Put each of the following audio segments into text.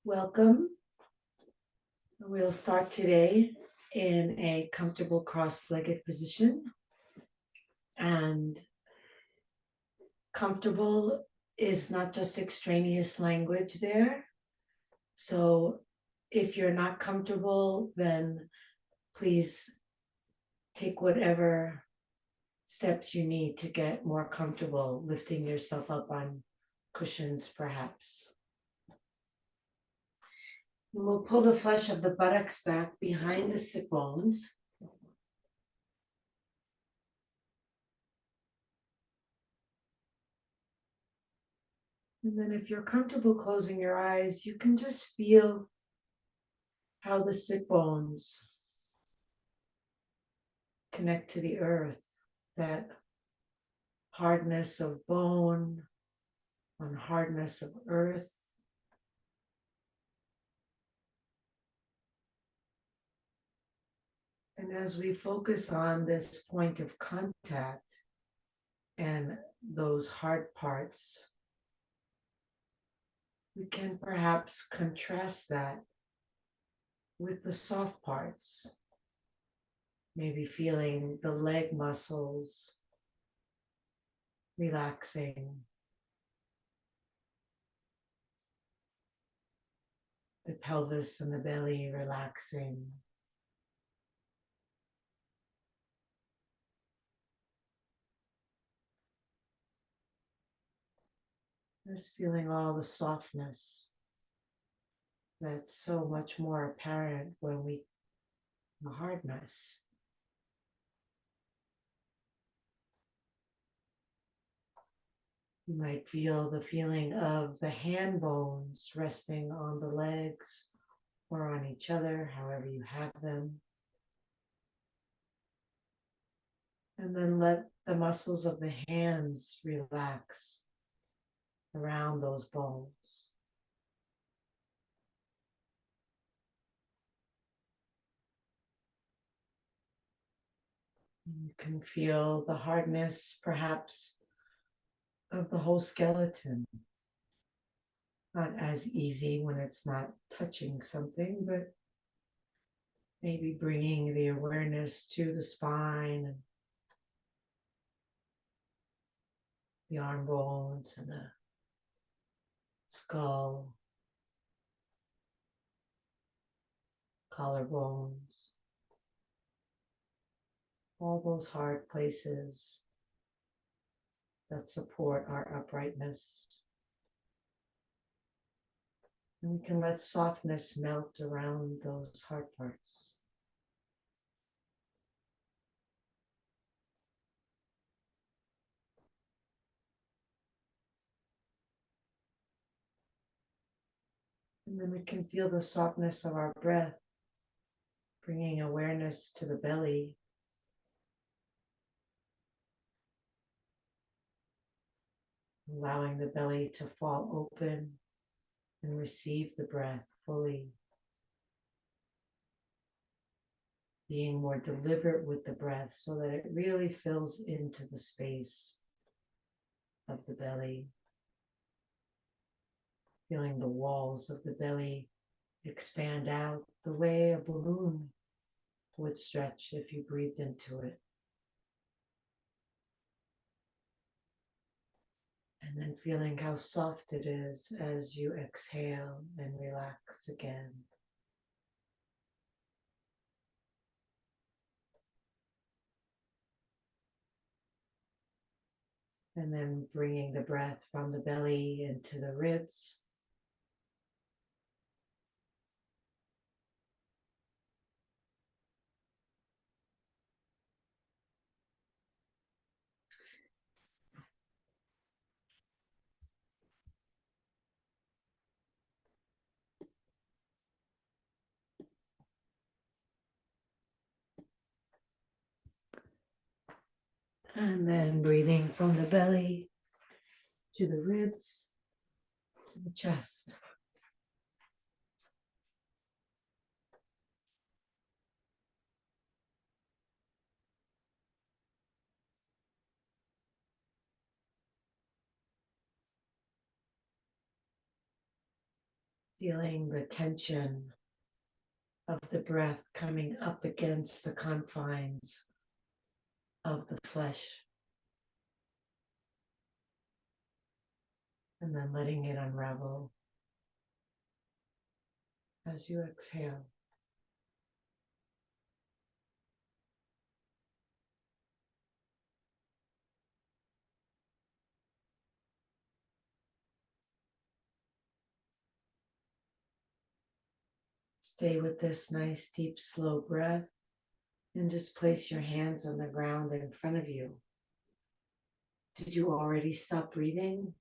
Welcome. We'll start today in a comfortable cross-legged position. And comfortable is not just extraneous language there. So if you're not comfortable, then please take whatever steps you need to get more comfortable, lifting yourself up on cushions perhaps. And we'll pull the flesh of the buttocks back behind the sit bones. And then if you're comfortable closing your eyes, you can just feel how the sit bones connect to the earth, that hardness of bone on hardness of earth. And as we focus on this point of contact and those hard parts, we can perhaps contrast that with the soft parts. Maybe feeling the leg muscles relaxing, the pelvis and the belly relaxing. Just feeling all the softness that's so much more apparent when the hardness. You might feel the feeling of the hand bones resting on the legs or on each other, however you have them. And then let the muscles of the hands relax around those bones. You can feel the hardness, perhaps, of the whole skeleton. Not as easy when it's not touching something, but maybe bringing the awareness to the spine and the arm bones and the skull, collarbones, all those hard places that support our uprightness. And we can let softness melt around those hard parts. And then we can feel the softness of our breath, bringing awareness to the belly. Allowing the belly to fall open and receive the breath fully. Being more deliberate with the breath so that it really fills into the space of the belly. Feeling the walls of the belly expand out the way a balloon would stretch if you breathed into it. And then feeling how soft it is as you exhale and relax again. And then bringing the breath from the belly into the ribs. And then breathing from the belly to the ribs, to the chest. Feeling the tension of the breath coming up against the confines of the flesh. And then letting it unravel as you exhale. Stay with this nice, deep, slow breath and just place your hands on the ground in front of you. Did you already stop breathing?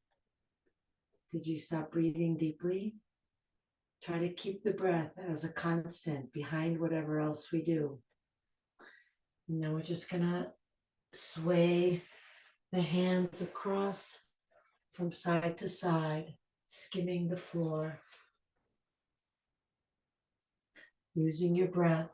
Did you stop breathing deeply? Try to keep the breath as a constant behind whatever else we do. And now we're just gonna sway the hands across from side to side, skimming the floor, using your breath.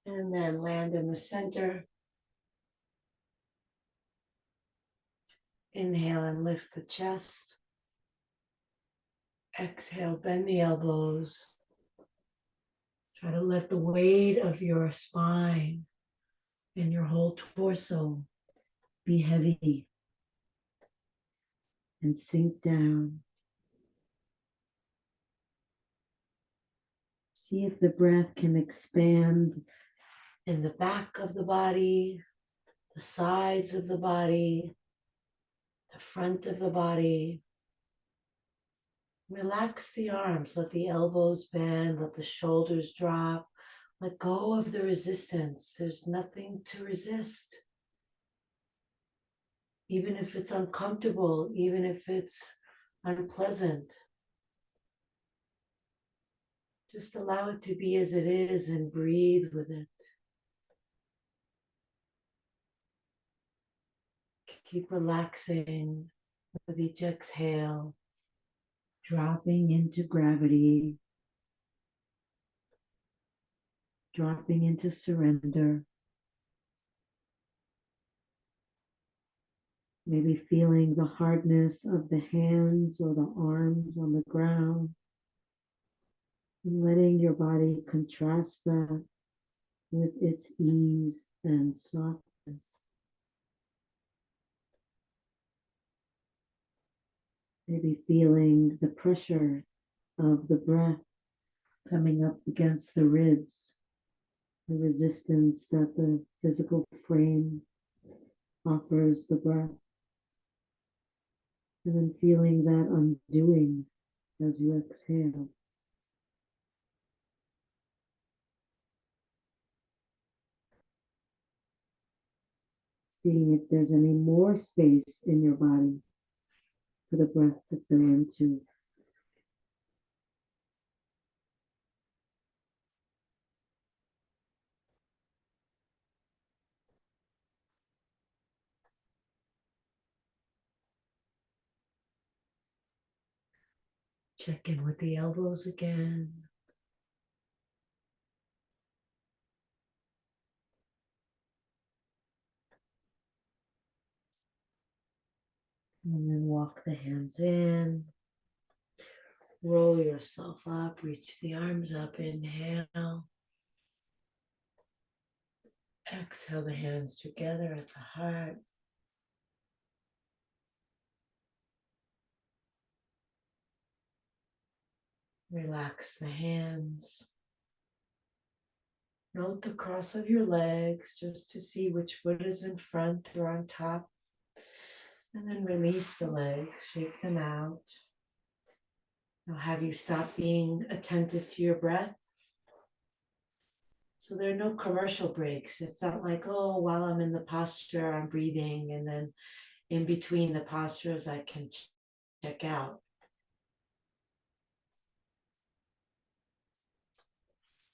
And then land in the center. Inhale and lift the chest. Exhale, bend the elbows. Try to let the weight of your spine and your whole torso be heavy and sink down. See if the breath can expand in the back of the body, the sides of the body, the front of the body. Relax the arms, let the elbows bend, let the shoulders drop. Let go of the resistance. There's nothing to resist. Even if it's uncomfortable, even if it's unpleasant. Just allow it to be as it is and breathe with it. Keep relaxing with each exhale, dropping into gravity, dropping into surrender. Maybe feeling the hardness of the hands or the arms on the ground. And letting your body contrast that with its ease and softness. Maybe feeling the pressure of the breath coming up against the ribs, the resistance that the physical frame offers the breath. And then feeling that undoing as you exhale. Seeing if there's any more space in your body for the breath to fill into. Check in with the elbows again. And then walk the hands in. Roll yourself up, reach the arms up, inhale. Exhale the hands together at the heart. Relax the hands. Note the cross of your legs just to see which foot is in front or on top. And then release the legs, shake them out. Now have you stop being attentive to your breath? So there are no commercial breaks. It's not like, oh, while I'm in the posture, I'm breathing. And then in between the postures, I can check out.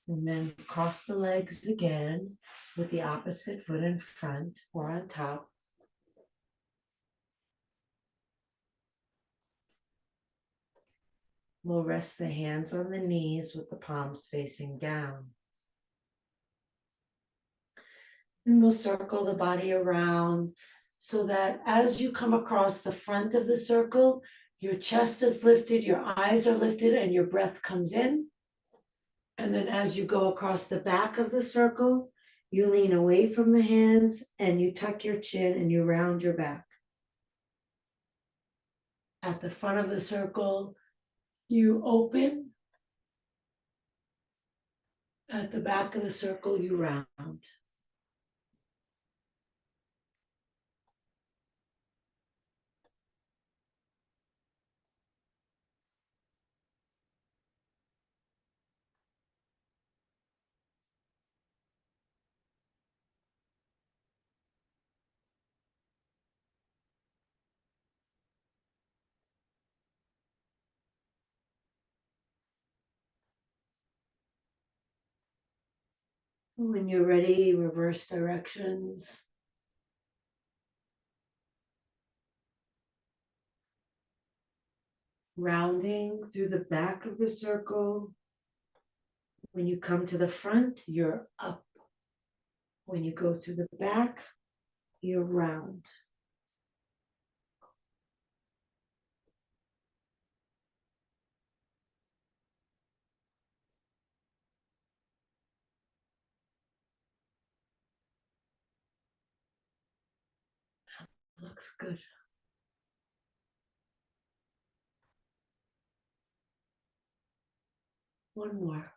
And then cross the legs again with the opposite foot in front or on top. We'll rest the hands on the knees with the palms facing down. And we'll circle the body around so that as you come across the front of the circle, your chest is lifted, your eyes are lifted, and your breath comes in. And then as you go across the back of the circle, you lean away from the hands and you tuck your chin and you round your back. At the front of the circle, you open. At the back of the circle, you round. When you're ready, reverse directions. Rounding through the back of the circle. When you come to the front, you're up. When you go through the back, you're round. Looks good. One more.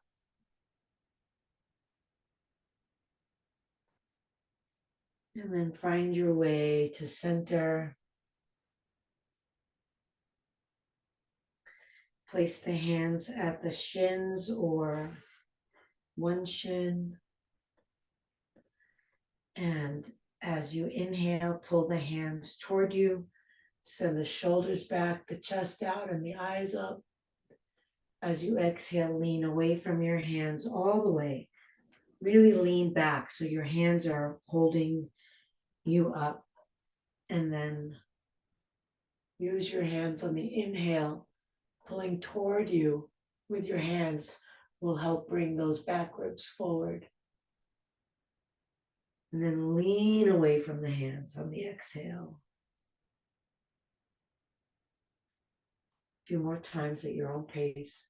And then find your way to center. Place the hands at the shins or one shin. And as you inhale, pull the hands toward you. Send the shoulders back, the chest out, and the eyes up. As you exhale, lean away from your hands all the way. Really lean back so your hands are holding you up. And then use your hands on the inhale, pulling toward you with your hands will help bring those back ribs forward. And then lean away from the hands on the exhale. A few more times at your own pace.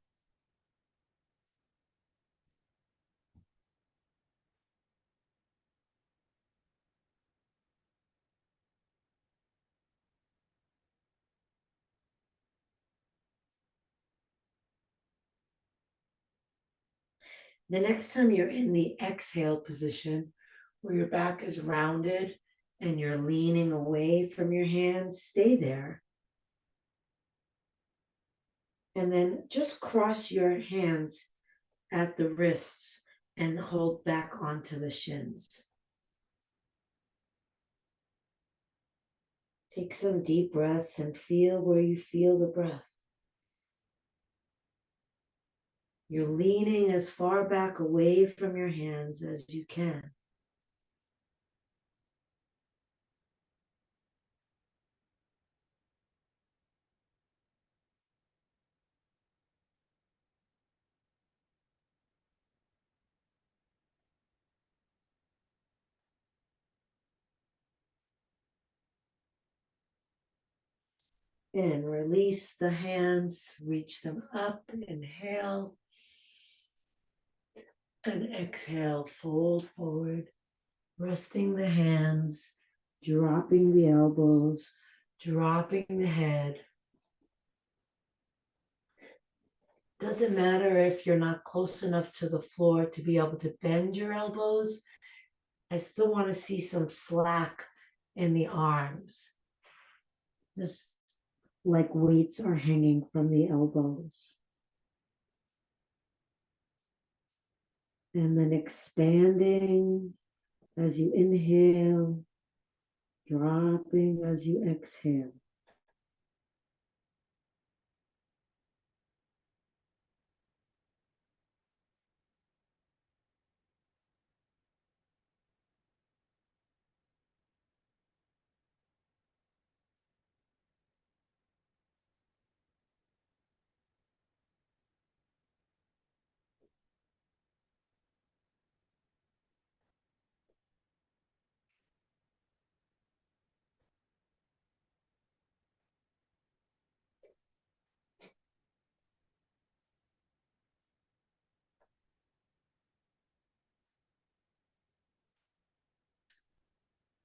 The next time you're in the exhale position, where your back is rounded and you're leaning away from your hands, stay there. And then just cross your hands at the wrists and hold back onto the shins. Take some deep breaths and feel where you feel the breath. You're leaning as far back away from your hands as you can. And release the hands, reach them up, inhale. And exhale, fold forward, resting the hands, dropping the elbows, dropping the head. Doesn't matter if you're not close enough to the floor to be able to bend your elbows. I still want to see some slack in the arms. Just like weights are hanging from the elbows. And then expanding as you inhale, dropping as you exhale.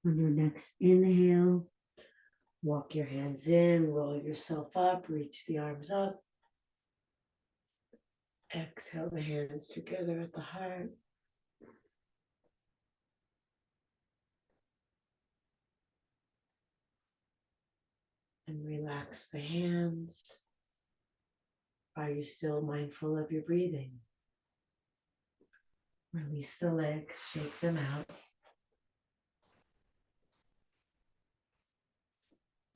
On your next inhale, walk your hands in, roll yourself up, reach the arms up. Exhale the hands together at the heart. And relax the hands. Are you still mindful of your breathing? Release the legs, shake them out.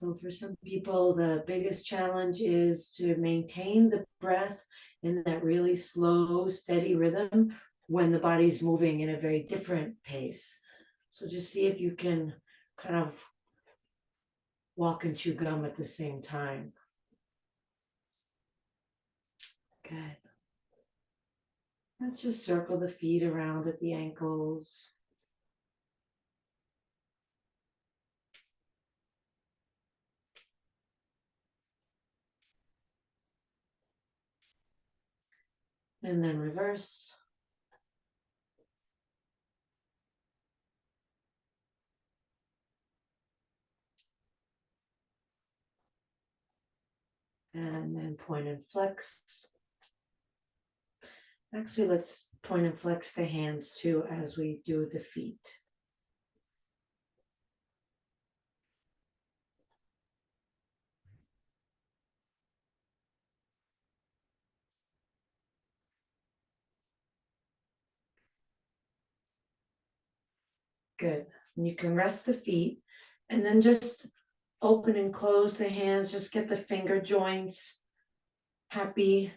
So for some people, the biggest challenge is to maintain the breath in that really slow, steady rhythm when the body's moving in a very different pace. So just see if you can kind of walk and chew gum at the same time. Good. Let's just circle the feet around at the ankles. And then reverse. And then point and flex. Actually, let's point and flex the hands too as we do the feet. Good. And you can rest the feet and then just open and close the hands. Just get the finger joints happy.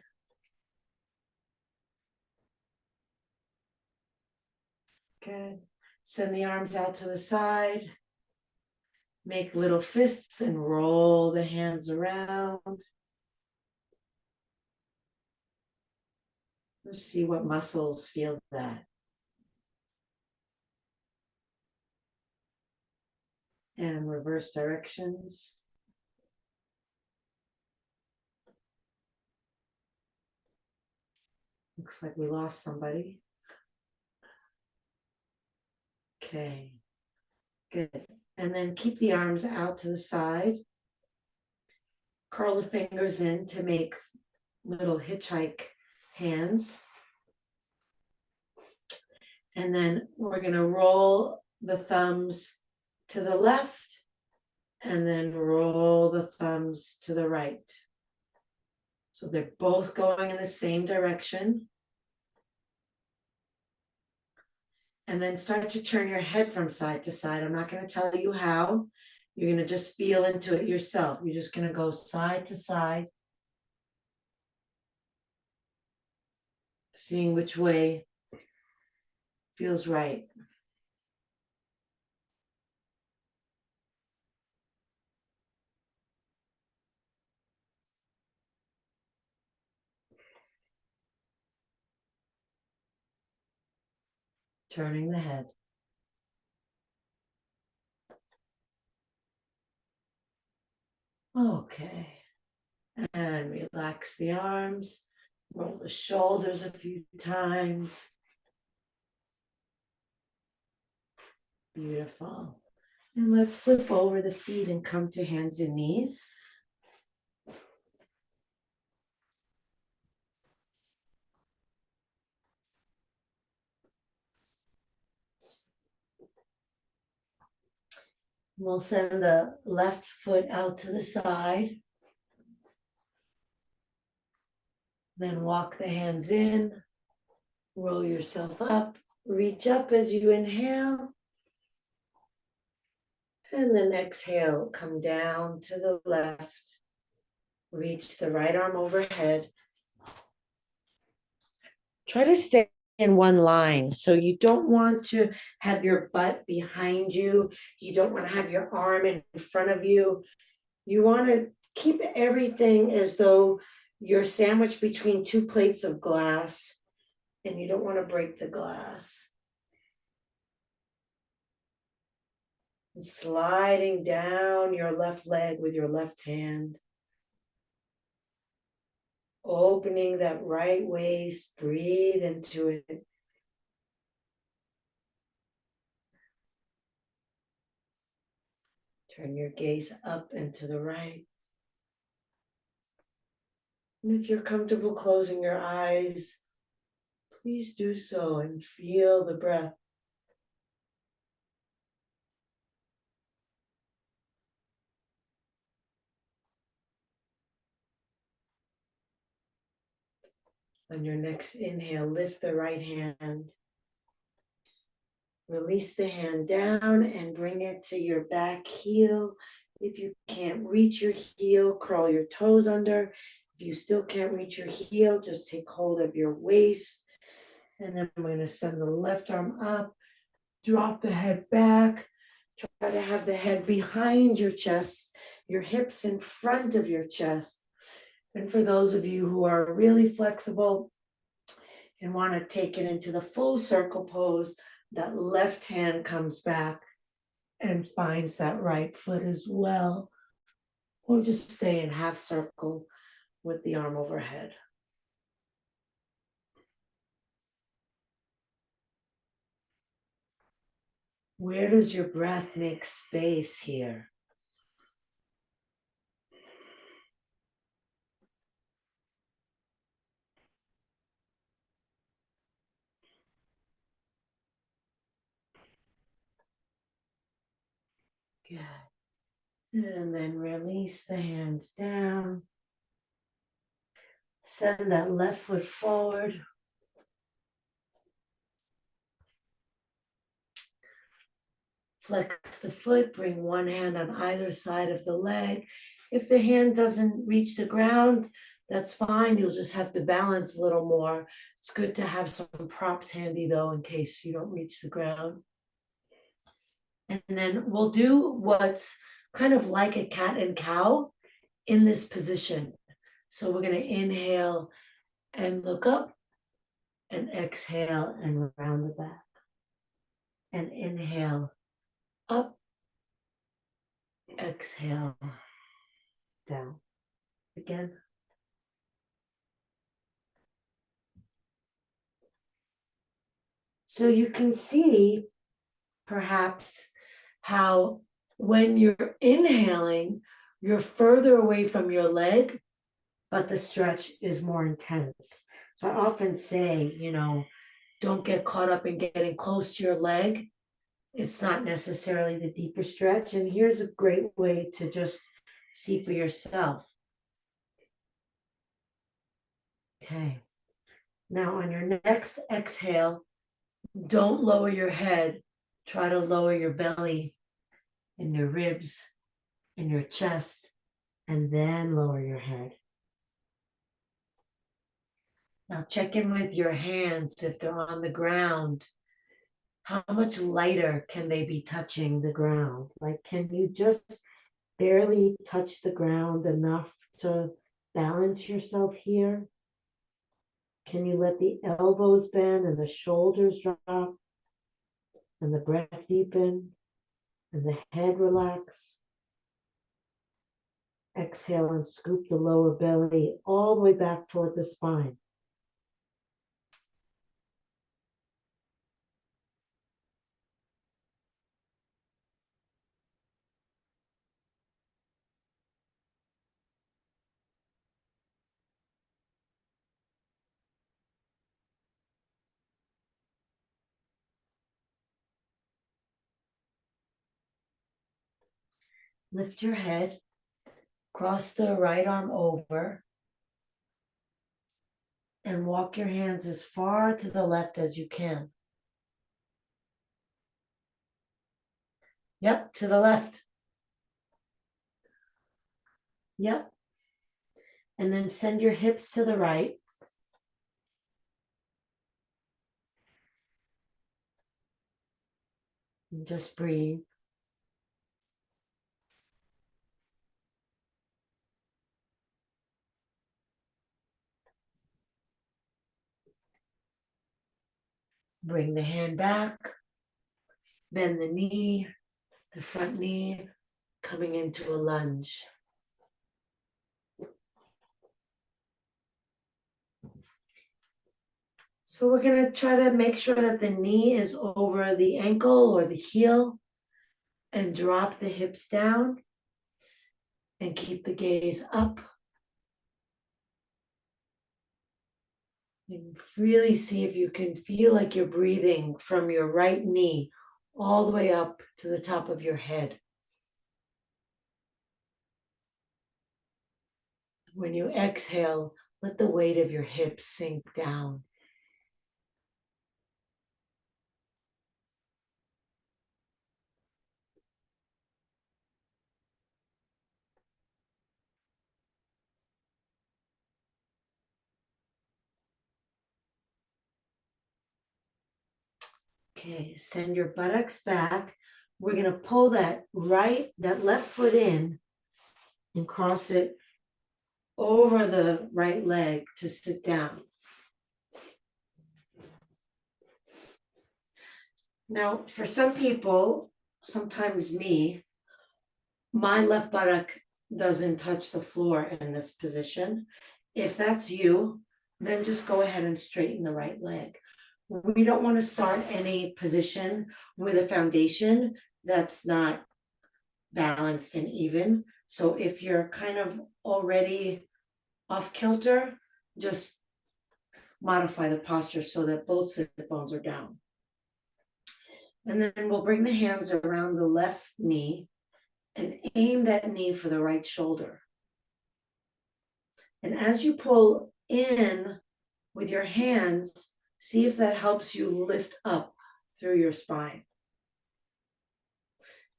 Good. Send the arms out to the side. Make little fists and roll the hands around. Let's see what muscles feel that. And reverse directions. Looks like we lost somebody. Okay, good. And then keep the arms out to the side. Curl the fingers in to make little hitchhike hands. And then we're going to roll the thumbs to the left and then roll the thumbs to the right. So they're both going in the same direction. And then start to turn your head from side to side. I'm not going to tell you how. You're going to just feel into it yourself. You're just going to go side to side, seeing which way feels right. Turning the head. Okay. And relax the arms. Roll the shoulders a few times. Beautiful. And let's flip over the feet and come to hands and knees. We'll send the left foot out to the side. Then walk the hands in. Roll yourself up. Reach up as you inhale. And then exhale, come down to the left. Reach the right arm overhead. Try to stay in one line. So you don't want to have your butt behind you. You don't want to have your arm in front of you. You want to keep everything as though you're sandwiched between two plates of glass and you don't want to break the glass. And sliding down your left leg with your left hand. Opening that right waist, breathe into it. Turn your gaze up and to the right. And if you're comfortable closing your eyes, please do so and feel the breath. On your next inhale, lift the right hand. Release the hand down and bring it to your back heel. If you can't reach your heel, curl your toes under. If you still can't reach your heel, just take hold of your waist. And then I'm going to send the left arm up, drop the head back. Try to have the head behind your chest, your hips in front of your chest. And for those of you who are really flexible and want to take it into the full circle pose, that left hand comes back and finds that right foot as well. Or just stay in half circle with the arm overhead. Where does your breath make space here? Good. And then release the hands down. Send that left foot forward. Flex the foot, bring one hand on either side of the leg. If the hand doesn't reach the ground, that's fine. You'll just have to balance a little more. It's good to have some props handy though, in case you don't reach the ground. And then we'll do what's kind of like a cat and cow in this position. So we're going to inhale and look up and exhale and round the back. And inhale up, exhale down. Again. So you can see perhaps how when you're inhaling, you're further away from your leg, but the stretch is more intense. So I often say, don't get caught up in getting close to your leg. It's not necessarily the deeper stretch. And here's a great way to just see for yourself. Okay. Now on your next exhale, don't lower your head. Try to lower your belly and your ribs and your chest, and then lower your head. Now check in with your hands if they're on the ground. How much lighter can they be touching the ground? Like, can you just barely touch the ground enough to balance yourself here? Can you let the elbows bend and the shoulders drop and the breath deepen and the head relax? Exhale and scoop the lower belly all the way back toward the spine. Lift your head, cross the right arm over, and walk your hands as far to the left as you can. Yep, to the left. Yep. And then send your hips to the right. And just breathe. Bring the hand back. Bend the knee, the front knee, coming into a lunge. So we're going to try to make sure that the knee is over the ankle or the heel. and drop the hips down and keep the gaze up. And really see if you can feel like you're breathing from your right knee all the way up to the top of your head. When you exhale, let the weight of your hips sink down. Okay, send your buttocks back. We're going to pull that left foot in and cross it over the right leg to sit down. Now, for some people, sometimes me, my left buttock doesn't touch the floor in this position. If that's you, then just go ahead and straighten the right leg. We don't want to start any position with a foundation that's not balanced and even. So if you're kind of already off kilter, just modify the posture so that both sit bones are down. And then we'll bring the hands around the left knee and aim that knee for the right shoulder. And as you pull in with your hands, see if that helps you lift up through your spine.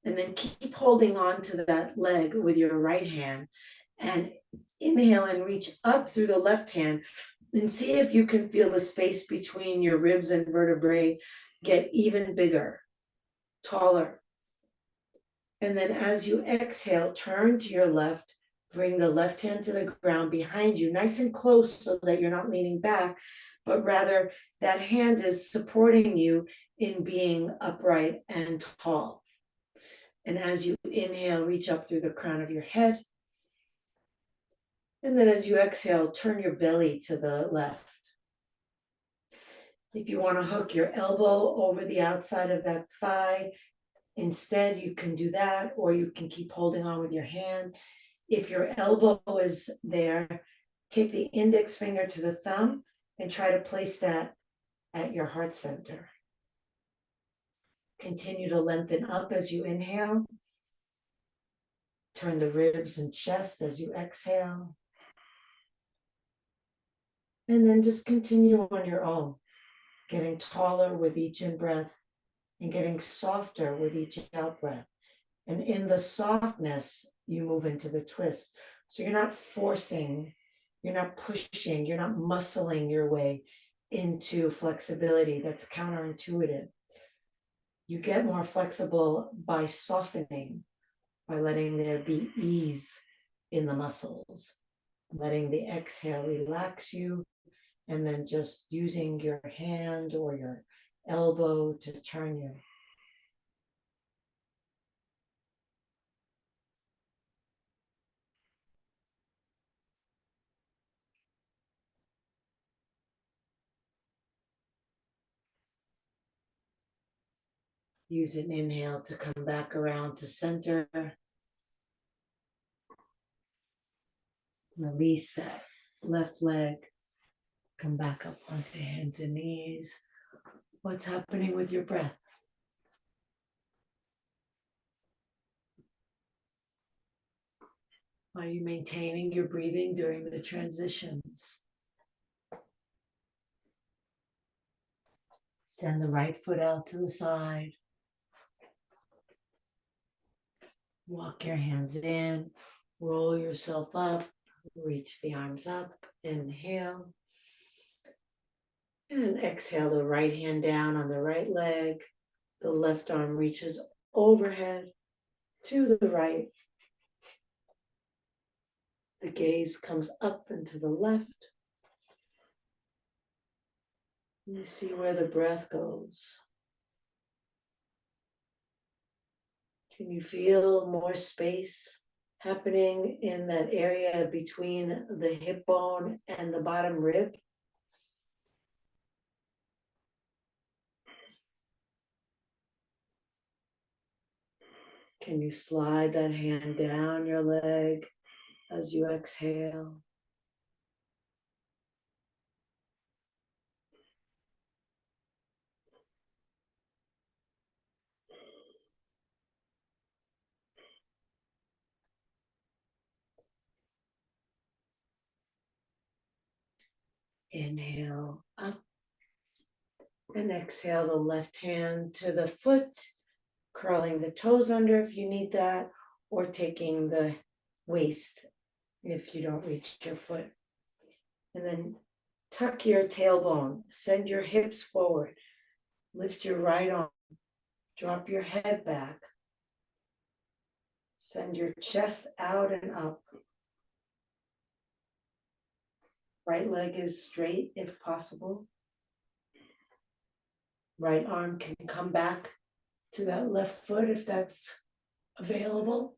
And then keep holding on to that leg with your right hand and inhale and reach up through the left hand and see if you can feel the space between your ribs and vertebrae get even bigger, taller. And then as you exhale, turn to your left, bring the left hand to the ground behind you, nice and close so that you're not leaning back, but rather that hand is supporting you in being upright and tall. And as you inhale, reach up through the crown of your head. And then as you exhale, turn your belly to the left. If you want to hook your elbow over the outside of that thigh, instead you can do that, or you can keep holding on with your hand. If your elbow is there, take the index finger to the thumb and try to place that at your heart center. Continue to lengthen up as you inhale. Turn the ribs and chest as you exhale. And then just continue on your own, getting taller with each in-breath and getting softer with each out-breath. And in the softness, you move into the twist. So you're not forcing, you're not pushing, you're not muscling your way into flexibility. That's counterintuitive. You get more flexible by softening, by letting there be ease in the muscles, letting the exhale relax you, and then just using your hand or your elbow to turn you. Use an inhale to come back around to center. Release that left leg. Come back up onto hands and knees. What's happening with your breath? Are you maintaining your breathing during the transitions? Send the right foot out to the side. Walk your hands in. Roll yourself up. Reach the arms up. Inhale. And exhale the right hand down on the right leg. The left arm reaches overhead to the right. The gaze comes up and to the left. You see where the breath goes. Can you feel more space happening in that area between the hip bone and the bottom rib? Can you slide that hand down your leg as you exhale? Inhale up and exhale the left hand to the foot, curling the toes under if you need that, or taking the waist if you don't reach your foot. And then tuck your tailbone, send your hips forward, lift your right arm, drop your head back, send your chest out and up. Right leg is straight if possible. Right arm can come back to that left foot if that's available.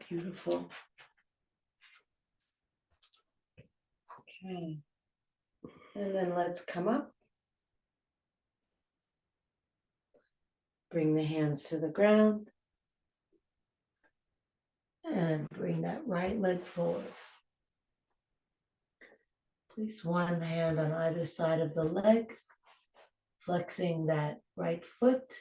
Beautiful. Okay. And then let's come up. Bring the hands to the ground. And bring that right leg forward. Place one hand on either side of the leg, flexing that right foot.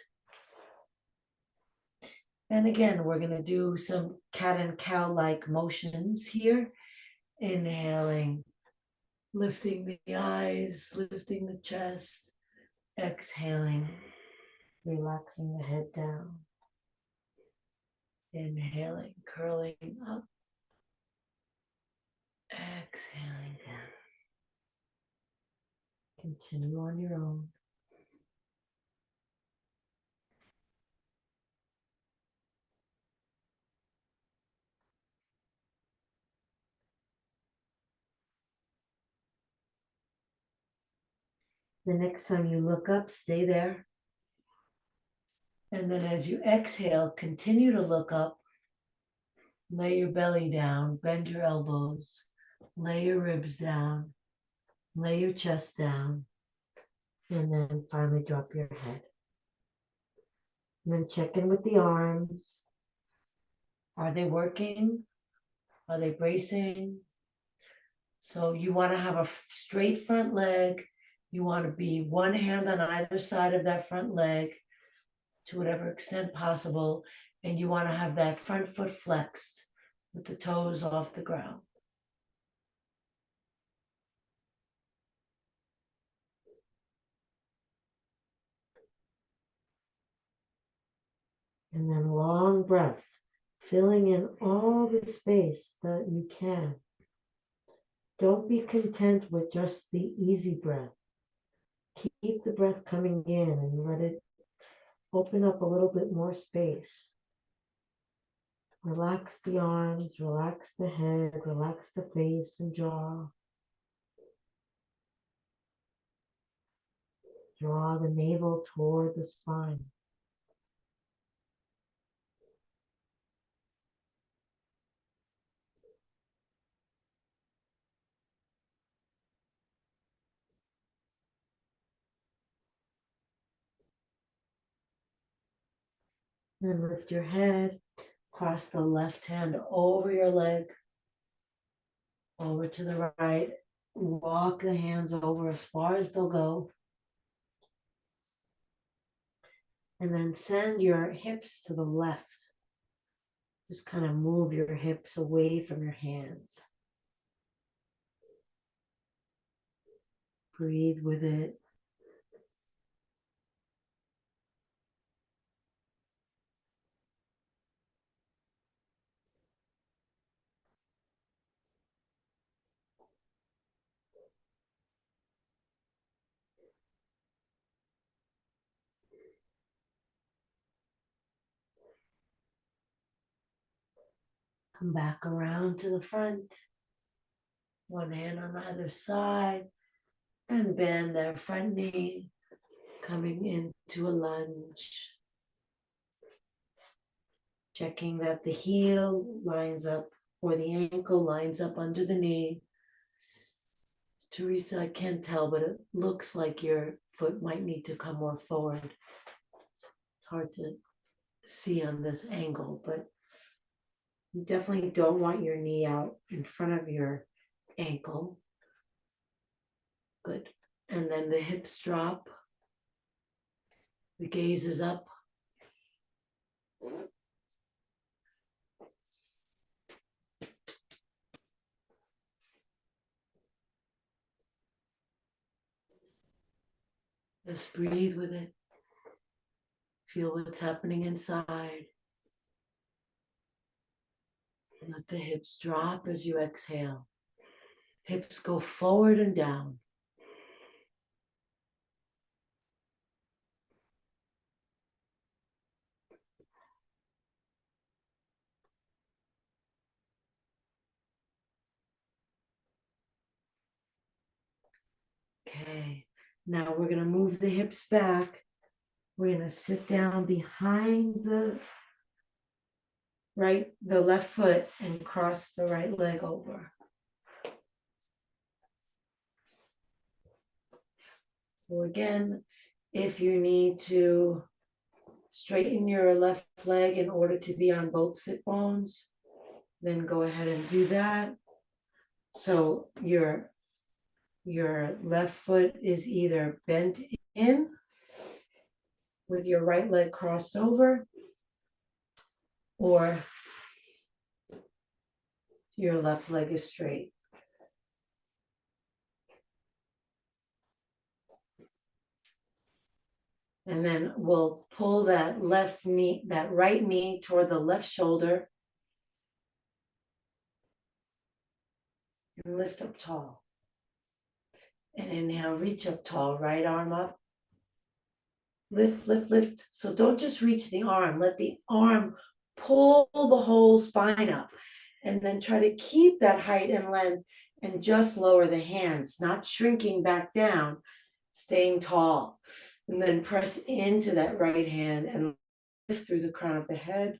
And again, we're going to do some cat and cow-like motions here. Inhaling, lifting the eyes, lifting the chest. Exhaling, relaxing the head down. Inhaling, curling up. Exhaling down. Continue on your own. The next time you look up, stay there. And then as you exhale, continue to look up. Lay your belly down, bend your elbows, lay your ribs down, lay your chest down, and then finally drop your head. And then check in with the arms. Are they working? Are they bracing? So you want to have a straight front leg. You want to be one hand on either side of that front leg to whatever extent possible. And you want to have that front foot flexed with the toes off the ground. And then long breaths, filling in all the space that you can. Don't be content with just the easy breath. Keep the breath coming in and let it open up a little bit more space. Relax the arms, relax the head, relax the face and jaw. Draw the navel toward the spine. Then lift your head, cross the left hand over your leg, over to the right. Walk the hands over as far as they'll go. And then send your hips to the left. Just kind of move your hips away from your hands. Breathe with it. Come back around to the front. One hand on either side. And bend that front knee, coming into a lunge. checking that the heel lines up or the ankle lines up under the knee. Teresa, I can't tell, but it looks like your foot might need to come more forward. It's hard to see on this angle, but you definitely don't want your knee out in front of your ankle. Good. And then the hips drop. The gaze is up. Just breathe with it. Feel what's happening inside. Let the hips drop as you exhale. Hips go forward and down. Okay, now we're going to move the hips back. We're going to sit down behind the left foot and cross the right leg over. So again, if you need to straighten your left leg in order to be on both sit bones, then go ahead and do that. So your left foot is either bent in with your right leg crossed over, or your left leg is straight. And then we'll pull that right knee toward the left shoulder and lift up tall. And inhale, reach up tall, right arm up. Lift, lift, lift. So don't just reach the arm, let the arm pull the whole spine up. And then try to keep that height and length and just lower the hands, not shrinking back down, staying tall. And then press into that right hand and lift through the crown of the head.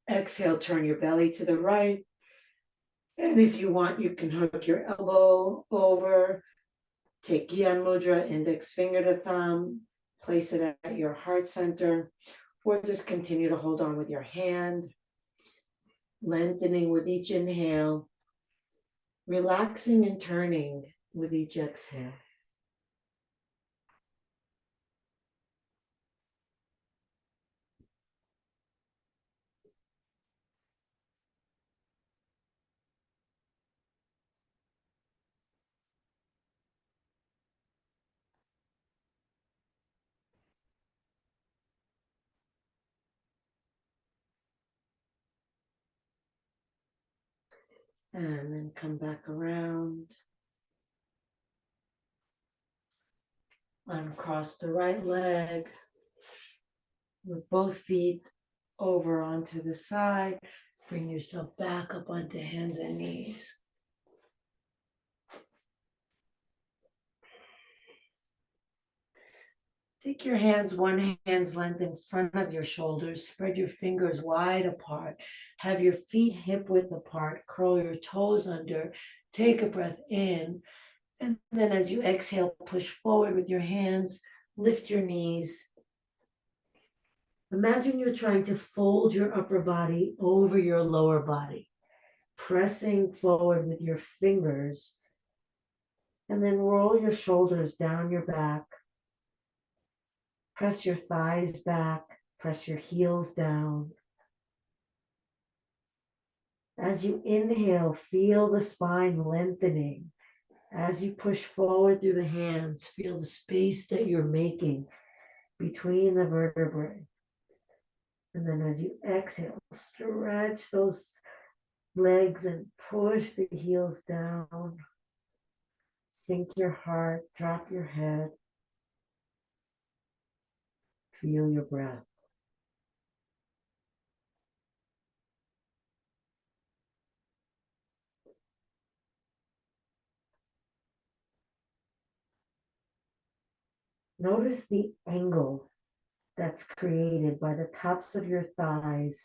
Exhale, turn your belly to the right. And if you want, you can hook your elbow over. Take Gyan Mudra, index finger to thumb. Place it at your heart center. Or just continue to hold on with your hand. Lengthening with each inhale. Relaxing and turning with each exhale. And then come back around. Uncross the right leg with both feet over onto the side. Bring yourself back up onto hands and knees. Take your hands one hand's length in front of your shoulders. Spread your fingers wide apart. Have your feet hip width apart. Curl your toes under. Take a breath in. And then as you exhale, push forward with your hands. Lift your knees. Imagine you're trying to fold your upper body over your lower body. Pressing forward with your fingers. And then roll your shoulders down your back. Press your thighs back, press your heels down. As you inhale, feel the spine lengthening. As you push forward through the hands, feel the space that you're making between the vertebrae. And then as you exhale, stretch those legs and push the heels down. Sink your heart, drop your head. Feel your breath. Notice the angle that's created by the tops of your thighs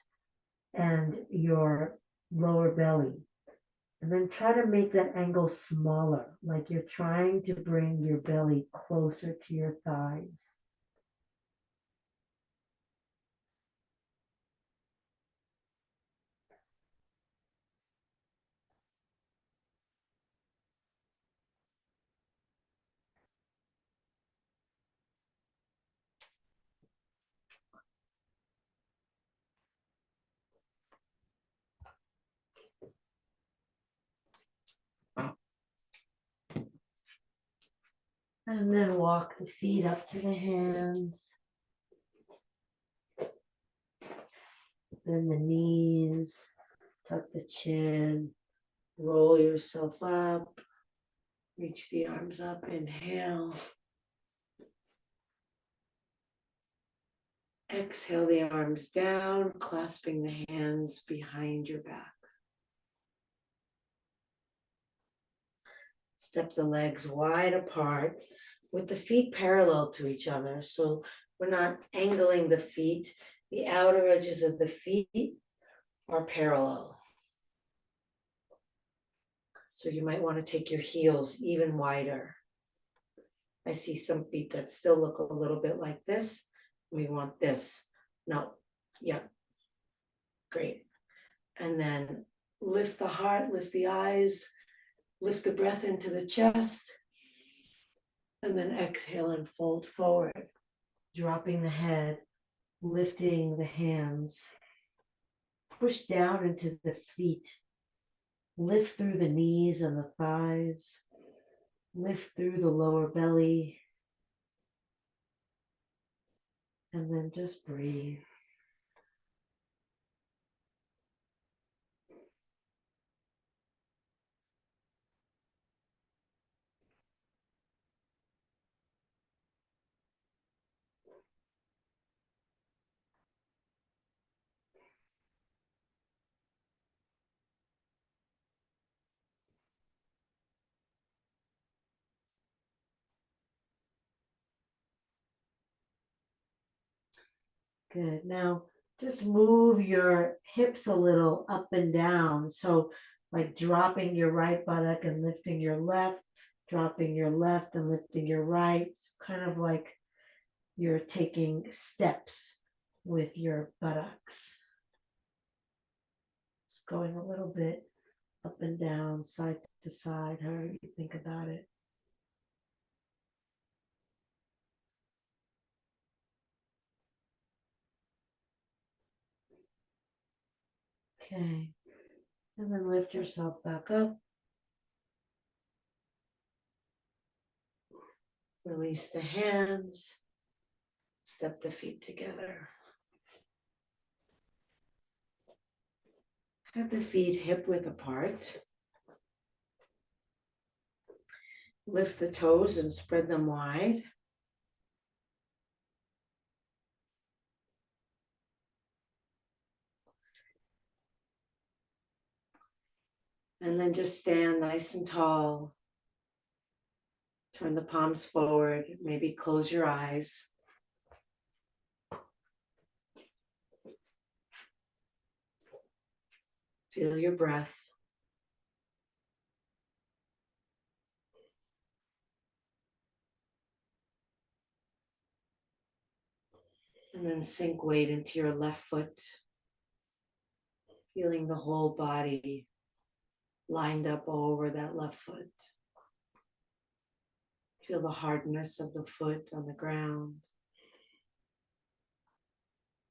and your lower belly. And then try to make that angle smaller, like you're trying to bring your belly closer to your thighs. And then walk the feet up to the hands. Then the knees, tuck the chin, roll yourself up, reach the arms up, inhale. Exhale the arms down, clasping the hands behind your back. Step the legs wide apart with the feet parallel to each other. So we're not angling the feet. The outer edges of the feet are parallel. So you might want to take your heels even wider. I see some feet that still look a little bit like this. We want this. No. Yep. Great. And then lift the heart, lift the eyes, lift the breath into the chest. And then exhale and fold forward, dropping the head, lifting the hands. Push down into the feet. Lift through the knees and the thighs. Lift through the lower belly. And then just breathe. Good. Now just move your hips a little up and down. So like dropping your right buttock and lifting your left, dropping your left and lifting your right. It's kind of like you're taking steps with your buttocks. It's going a little bit up and down, side to side, however you think about it. Okay. And then lift yourself back up. Release the hands. Step the feet together. Have the feet hip width apart. Lift the toes and spread them wide. And then just stand nice and tall. Turn the palms forward. Maybe close your eyes. Feel your breath. And then sink weight into your left foot. Feeling the whole body lined up over that left foot. Feel the hardness of the foot on the ground.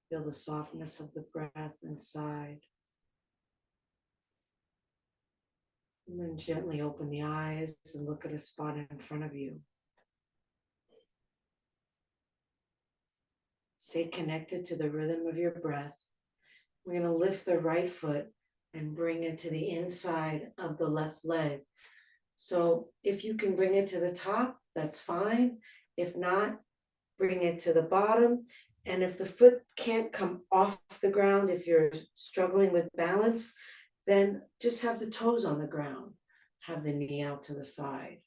Feel the softness of the breath inside. And then gently open the eyes and look at a spot in front of you. Stay connected to the rhythm of your breath. We're going to lift the right foot and bring it to the inside of the left leg. So if you can bring it to the top, that's fine. If not, bring it to the bottom. And if the foot can't come off the ground, if you're struggling with balance, then just have the toes on the ground. Have the knee out to the side.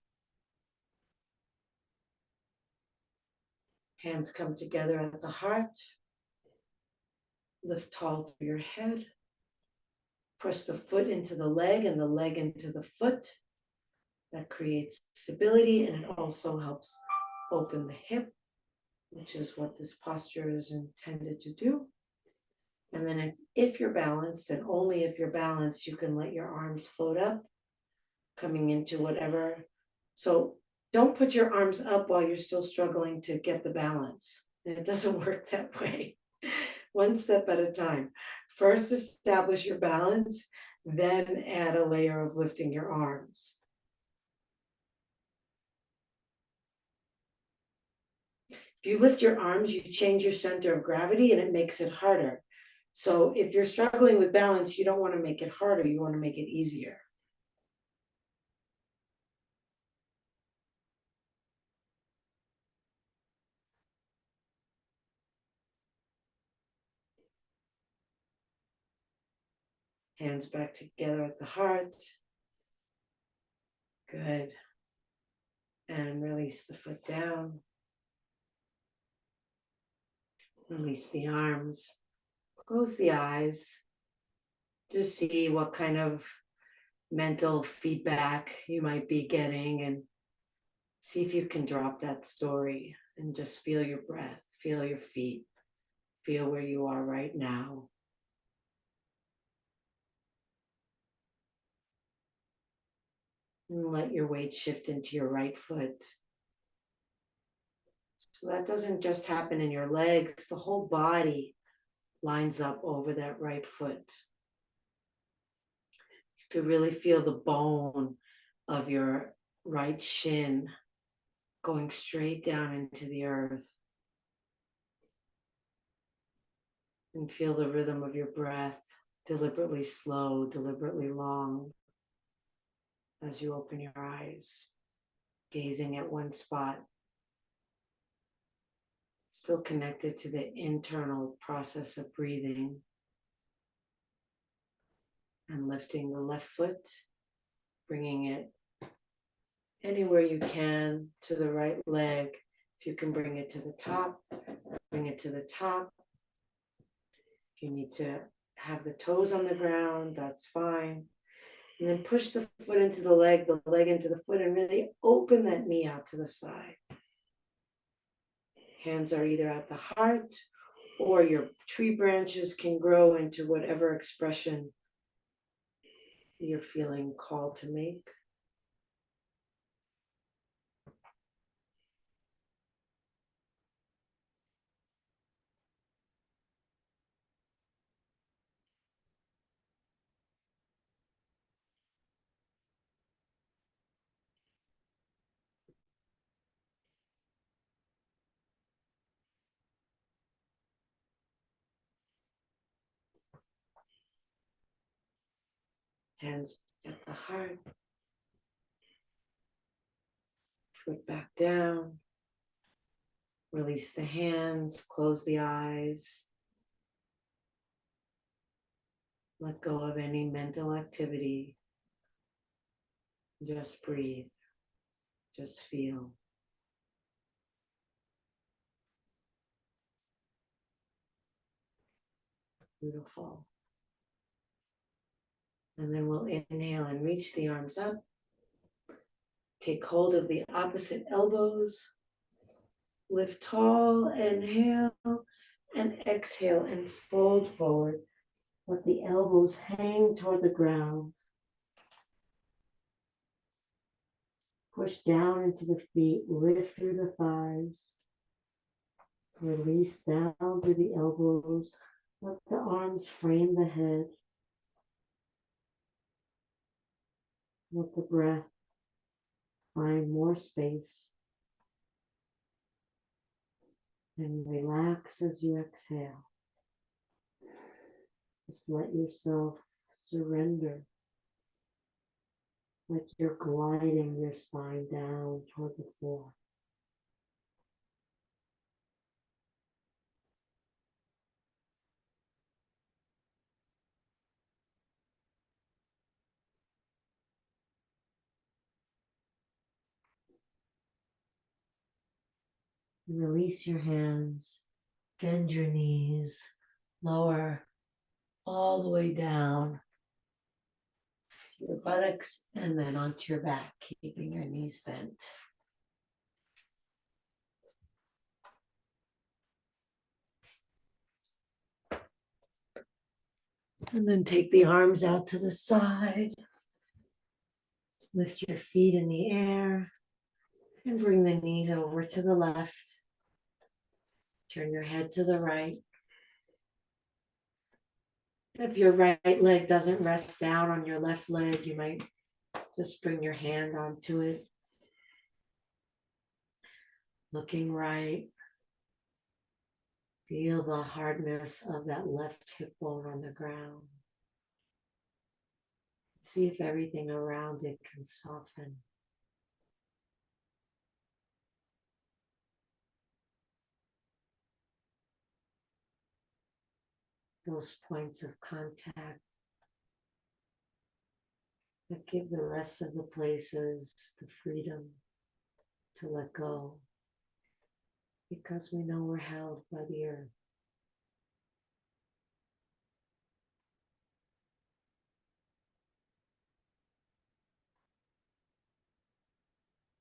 Hands come together at the heart. Lift tall through your head. Push the foot into the leg and the leg into the foot. That creates stability, and it also helps open the hip, which is what this posture is intended to do. And then if you're balanced, and only if you're balanced, you can let your arms float up, coming into whatever. So don't put your arms up while you're still struggling to get the balance. It doesn't work that way. One step at a time. First, establish your balance, then add a layer of lifting your arms. If you lift your arms, you change your center of gravity and it makes it harder. So if you're struggling with balance, you don't want to make it harder, you want to make it easier. Hands back together at the heart. Good. And release the foot down. Release the arms. Close the eyes. Just see what kind of mental feedback you might be getting, and see if you can drop that story and just feel your breath, feel your feet, feel where you are right now. And let your weight shift into your right foot. So that doesn't just happen in your legs, the whole body lines up over that right foot. You could really feel the bone of your right shin going straight down into the earth. And feel the rhythm of your breath, deliberately slow, deliberately long, as you open your eyes, gazing at one spot, still connected to the internal process of breathing. And lifting the left foot, bringing it anywhere you can to the right leg. If you can bring it to the top, bring it to the top. If you need to have the toes on the ground, that's fine. And then push the foot into the leg into the foot, and really open that knee out to the side. Hands are either at the heart, or your tree branches can grow into whatever expression you're feeling called to make. Hands at the heart. Foot back down. Release the hands, close the eyes. Let go of any mental activity. Just breathe. Just feel. Beautiful. And then we'll inhale and reach the arms up. Take hold of the opposite elbows. Lift tall, inhale, and exhale and fold forward. Let the elbows hang toward the ground. Push down into the feet, lift through the thighs. Release down through the elbows. Let the arms frame the head. Let the breath find more space. And relax as you exhale. Just let yourself surrender. Like you're gliding your spine down toward the floor. Release your hands, bend your knees, lower all the way down to your buttocks and then onto your back, keeping your knees bent. And then take the arms out to the side. Lift your feet in the air and bring the knees over to the left. Turn your head to the right. If your right leg doesn't rest down on your left leg, you might just bring your hand onto it. Looking right. Feel the hardness of that left hip bone on the ground. See if everything around it can soften. Those points of contact that give the rest of the places the freedom to let go, because we know we're held by the earth.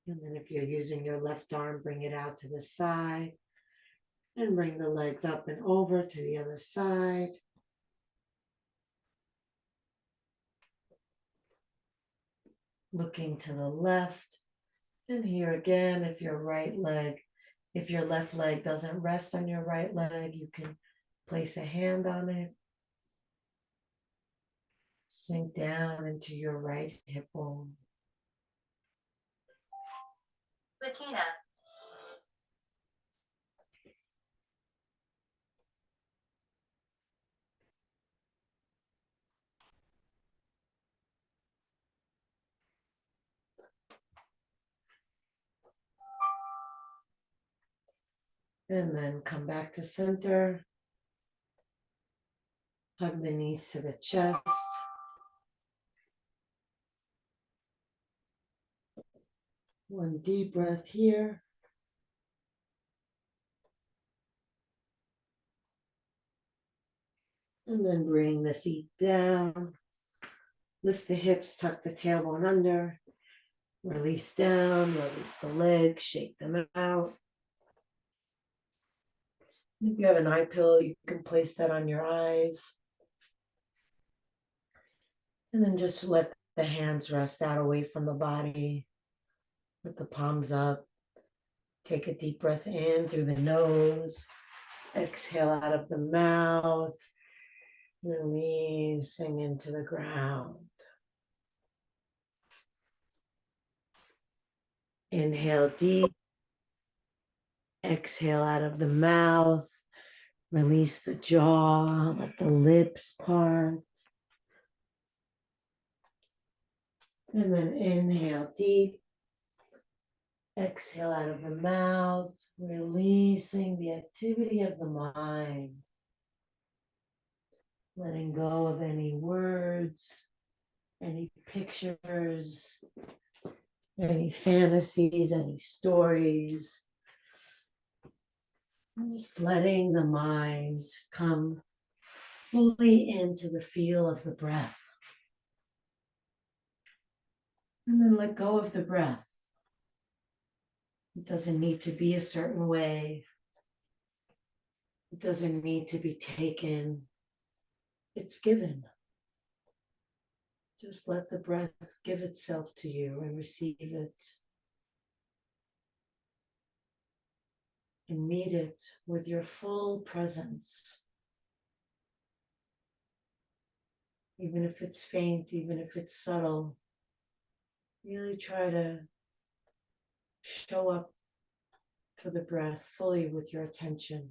And then if you're using your left arm, bring it out to the side and bring the legs up and over to the other side. Looking to the left. And here again, if your left leg doesn't rest on your right leg, you can place a hand on it. Sink down into your right hip bone. Latina. And then come back to center. Hug the knees to the chest. One deep breath here. And then bring the feet down. Lift the hips, tuck the tailbone under. Release down, release the legs, shake them out. If you have an eye pillow, you can place that on your eyes. And then just let the hands rest out away from the body. Put the palms up. Take a deep breath in through the nose. Exhale out of the mouth. Releasing into the ground. Inhale deep. Exhale out of the mouth. Release the jaw. Let the lips part. And then inhale deep. Exhale out of the mouth. Releasing the activity of the mind. Letting go of any words, any pictures, any fantasies, any stories. Just letting the mind come fully into the feel of the breath. And then let go of the breath. It doesn't need to be a certain way. It doesn't need to be taken. It's given. Just let the breath give itself to you and receive it. And meet it with your full presence. Even if it's faint, even if it's subtle, really try to show up for the breath fully with your attention.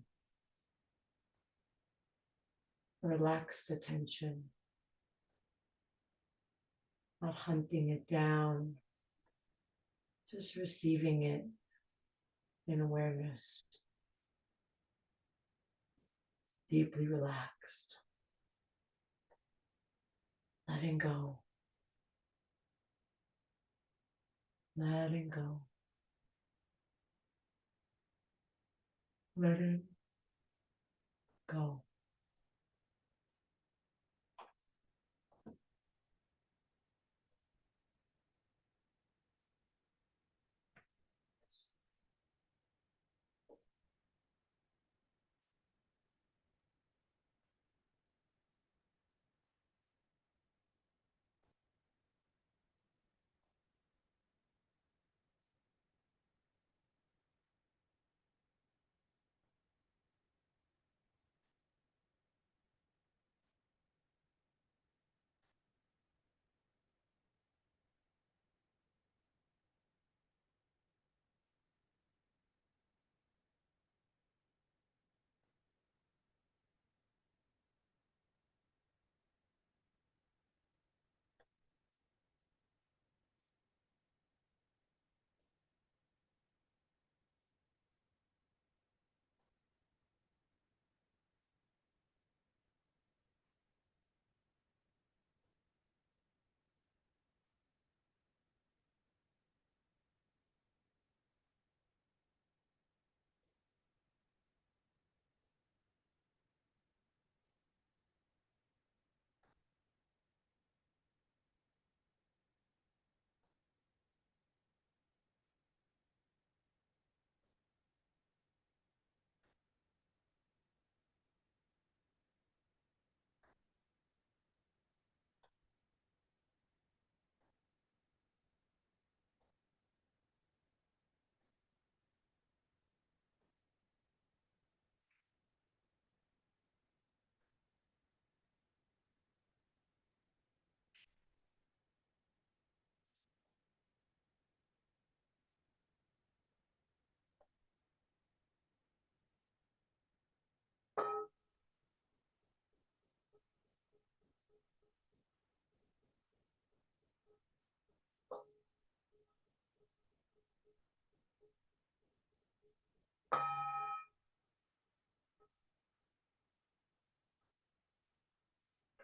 Relaxed attention. Not hunting it down. Just receiving it in awareness. Deeply relaxed. Letting go. Letting go. Let it go.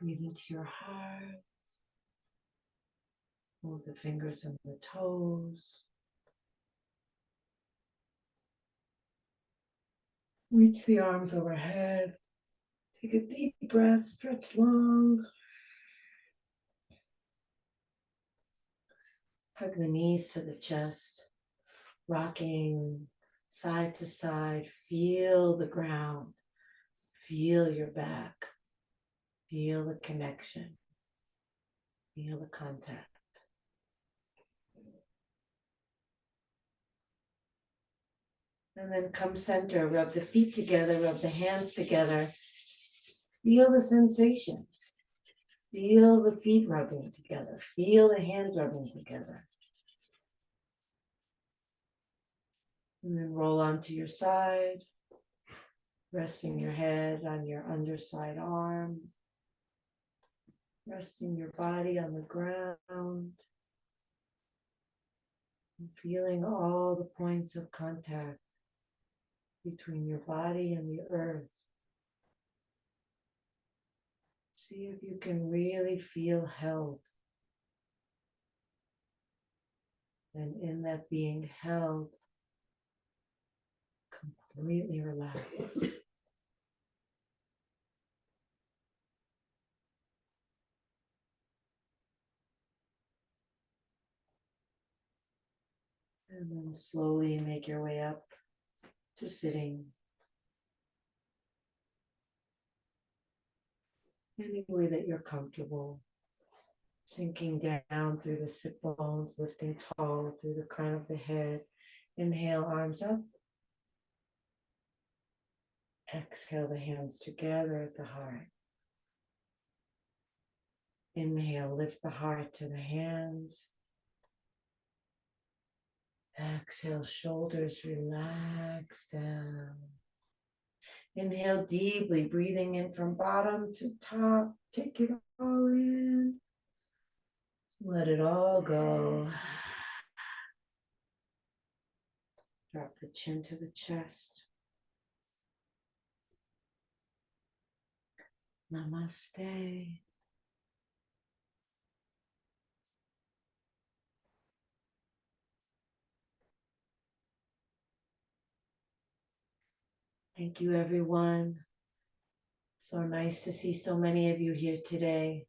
Breathe into your heart. Move the fingers and the toes. Reach the arms overhead. Take a deep breath, stretch long. Hug the knees to the chest, rocking side to side. Feel the ground. Feel your back. Feel the connection. Feel the contact. And then come center, rub the feet together, rub the hands together. Feel the sensations. Feel the feet rubbing together. Feel the hands rubbing together. And then roll onto your side, resting your head on your underside arm, resting your body on the ground, and feeling all the points of contact between your body and the earth. See if you can really feel held. And in that being held, completely relaxed. And then slowly make your way up to sitting. Any way that you're comfortable. Sinking down through the sit bones, lifting tall through the crown of the head. Inhale, arms up. Exhale, the hands together at the heart. Inhale, lift the heart to the hands. Exhale, shoulders relax down. Inhale deeply, breathing in from bottom to top. Take it all in. Let it all go. Drop the chin to the chest. Namaste. Thank you, everyone. So nice to see so many of you here today.